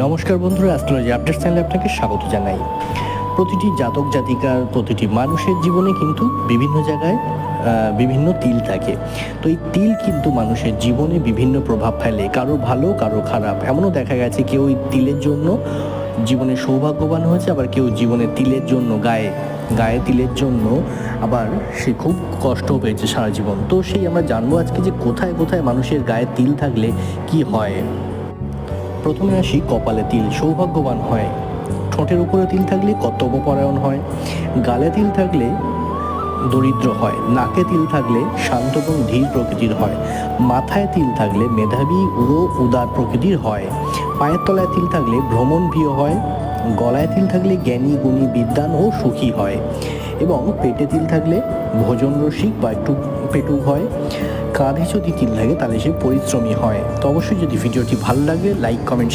নমস্কার বন্ধুরা, astrology update চ্যানেলে আপনাকে স্বাগত জানাই। প্রতিটি জাতক জাতিকার প্রতিটি মানুষের জীবনে কিন্তু বিভিন্ন জায়গায় বিভিন্ন তিল থাকে। তো এই তিল কিন্তু মানুষের জীবনে বিভিন্ন প্রভাব ফেলে, কারো ভালো কারো খারাপ। এমনও দেখা গেছে কেউ এই তিলের জন্য জীবনে সৌভাগ্যবান হয়েছে, আবার কেউ জীবনে তিলের জন্য গায়ে তিলের জন্য আবার সে খুব কষ্ট পেয়েছে সারা জীবন। তো সেই আমরা জানবো আজকে যে কোথায় কোথায় মানুষের গায়ে তিল থাকলে কি হয়। প্রথমে আসি কপালে তিল, সৌভাগ্যবান হয়। ঠোঁটের উপরে তিল থাকলে কর্তব্যপরায়ণ হয়। গালে তিল থাকলে দরিদ্র হয়। নাকে তিল থাকলে শান্ত এবং ধীর প্রকৃতির হয়। মাথায় তিল থাকলে মেধাবী ও উদার প্রকৃতির হয়। পায়ের তলায় তিল থাকলে ভ্রমণ প্রিয় হয়। গলায় তিল থাকলে জ্ঞানী গুণী বিদ্বান ও সুখী হয়। এবং পেটে তিল থাকলে ভোজন রসিক বা একটু পেটুক হয়। কাঁধে যদি তিল থাকে তাহলে সে পরিশ্রমী হয়। তো অবশ্যই যদি ভিডিওটি ভালো লাগে লাইক কমেন্ট শেয়ার